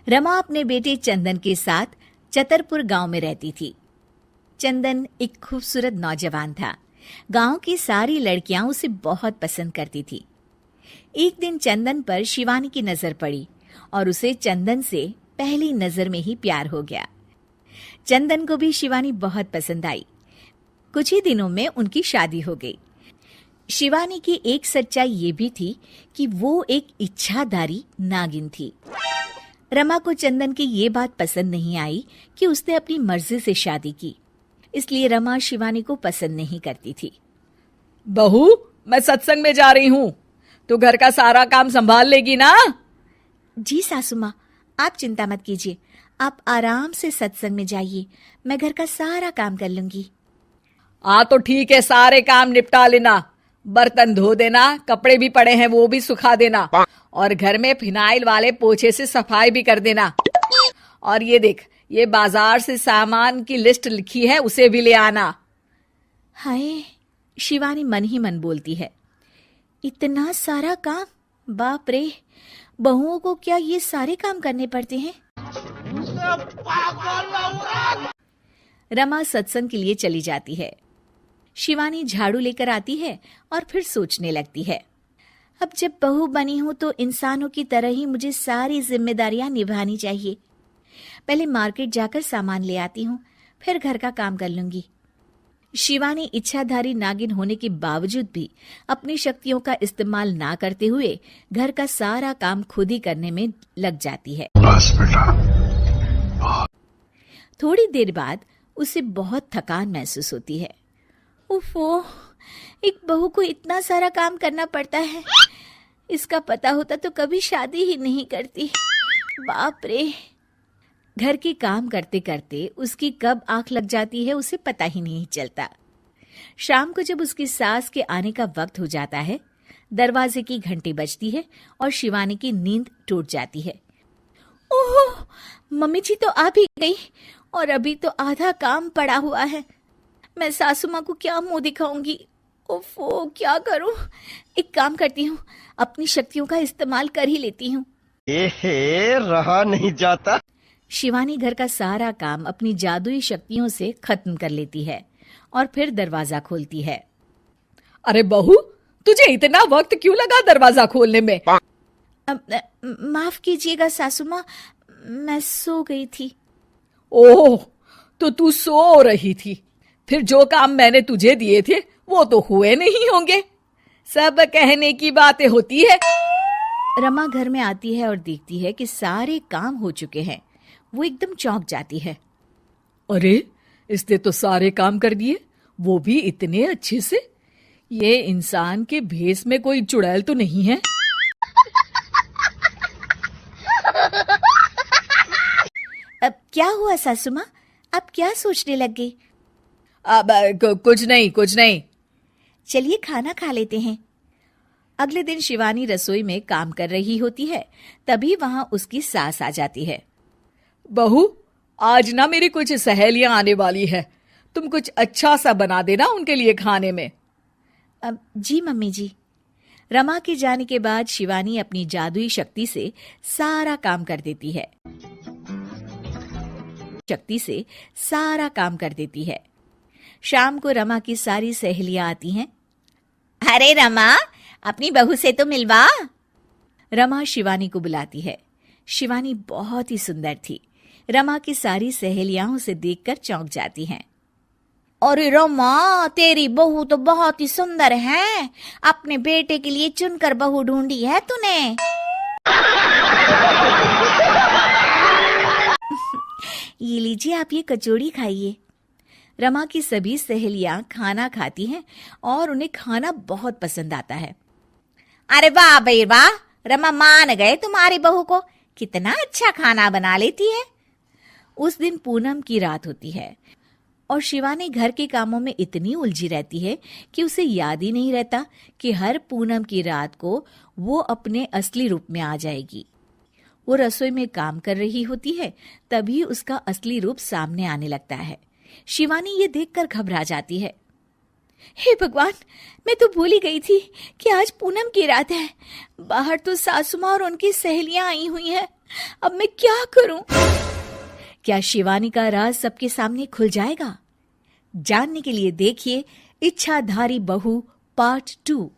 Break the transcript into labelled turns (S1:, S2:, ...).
S1: रमा अपने बेटे चंदन के साथ चतरपुर गांव में रहती थी। चंदन एक खूबसूरत नौजवान था। गांव की सारी लड़कियां उसे बहुत पसंद करती थी। एक दिन चंदन पर शिवानी की नजर पड़ी और उसे चंदन से पहली नजर में ही प्यार हो गया। चंदन को भी शिवानी बहुत पसंद आई। कुछ ही दिनों में उनकी शादी हो गई। शिवानी की एक सच्चाई ये भी थी कि वो एक इच्छाधारी नागिन थी। रमा को चंदन की ये बात पसंद नहीं आई कि उसने अपनी मर्जी से शादी की, इसलिए रमा शिवानी को पसंद नहीं करती थी।
S2: बहू, मैं सत्संग में जा रही हूँ, तो घर का सारा काम संभाल लेगी ना?
S1: जी सासू माँ, आप चिंता मत कीजिए, आप आराम से सत्संग में जाइए, मैं घर का सारा काम कर लूंगी।
S2: तो ठीक है, सारे काम निपटा लेना, बर्तन धो देना, कपड़े भी पड़े हैं वो भी सुखा देना, और घर में फिनाइल वाले पोछे से सफाई भी कर देना। और ये देख, ये बाजार से सामान की लिस्ट लिखी है, उसे भी ले आना।
S1: हाय, शिवानी मन ही मन बोलती है, इतना सारा काम, बाप रे, बहुओं को क्या ये सारे काम करने पड़ते हैं? रमा सत्संग के लिए चली जाती है। शिवानी झाड़ू लेकर आती है और फिर सोचने लगती है, अब जब बहू बनी हूं तो इंसानों की तरह ही मुझे सारी जिम्मेदारियां निभानी चाहिए। पहले मार्केट जाकर सामान ले आती हूँ, फिर घर का काम कर लूंगी। शिवानी इच्छाधारी नागिन होने के बावजूद भी अपनी शक्तियों का इस्तेमाल ना करते हुए घर का सारा काम खुद ही करने में लग जाती है।
S3: बस बेटा।
S1: थोड़ी देर बाद उसे बहुत थकान महसूस होती है। उफ़ो, एक बहू को इतना सारा काम करना पड़ता है। इसका पता होता तो कभी शादी ही नहीं करती। बाप रे। घर के काम करते करते उसकी कब आंख लग जाती है उसे पता ही नहीं चलता। शाम को जब उसकी सास के आने का वक्त हो जाता है, दरवाजे की घंटी बजती है और शिवानी की नींद टूट जाती है। ओह, मम्मी जी तो आ भी गई और अभी तो आधा काम पड़ा हुआ है। मैं सासू माँ को क्या मुंह दिखाऊंगी? ओफो, क्या करूं? एक काम करती हूँ, अपनी शक्तियों का इस्तेमाल कर ही लेती हूँ।
S3: रहा नहीं जाता।
S1: शिवानी घर का सारा काम अपनी जादुई शक्तियों से खत्म कर लेती है और फिर दरवाजा खोलती है।
S2: अरे बहू, तुझे इतना वक्त क्यों लगा दरवाजा खोलने में?
S1: माफ कीजिएगा सासू माँ, मैं सो गई थी।
S2: ओह, तो तू सो रही थी, फिर जो काम मैंने तुझे दिए थे वो तो हुए नहीं होंगे। सब कहने की बातें होती है।
S1: रमा घर में आती है और देखती है कि सारे काम हो चुके हैं। वो एकदम चौंक जाती है।
S2: अरे, इसने तो सारे काम कर दिए, वो भी इतने अच्छे से। ये इंसान के भेस में कोई चुड़ैल तो नहीं है?
S1: अब क्या हुआ सासू माँ, आप क्या सोचने लग गई?
S2: अब कुछ नहीं।
S1: चलिए खाना खा लेते हैं। अगले दिन शिवानी रसोई में काम कर रही होती है, तभी वहां उसकी सास आ जाती है।
S2: बहू, आज ना मेरी कुछ सहेलियां आने वाली है, तुम कुछ अच्छा सा बना देना उनके लिए खाने में।
S1: जी मम्मी जी। रमा के जाने के बाद शिवानी अपनी जादुई शक्ति से सारा काम कर देती है। शाम को रमा की सारी सहेलियां आती हैं। अरे रमा, अपनी बहू से तो मिलवा। रमा शिवानी को बुलाती है। शिवानी बहुत ही सुंदर थी। रमा की सारी सहेलियां उसे देखकर चौंक जाती हैं। अरे रमा, तेरी बहू तो बहुत ही सुंदर है। अपने बेटे के लिए चुनकर बहू ढूंढी है तूने। ये लीजिए, आप ये कचौड़ी खाइए। रमा की सभी सहेलियां खाना खाती हैं और उन्हें खाना बहुत पसंद आता है। अरे वाह भाई वाह, रमा मान गए तुम्हारी बहू को, कितना अच्छा खाना बना लेती है। उस दिन पूनम की रात होती है और शिवानी घर के कामों में इतनी उलझी रहती है कि उसे याद ही नहीं रहता कि हर पूनम की रात को वो अपने असली रूप में आ जाएगी। वो रसोई में काम कर रही होती है, तभी उसका असली रूप सामने आने लगता है। शिवानी ये देखकर घबरा जाती है। हे भगवान, मैं तो भूल ही गई थी कि आज पूनम की रात है। बाहर तो सासू माँ और उनकी सहेलियां आई हुई हैं। अब मैं क्या करूं? क्या शिवानी का राज सबके सामने खुल जाएगा? जानने के लिए देखिए इच्छाधारी बहू पार्ट 2।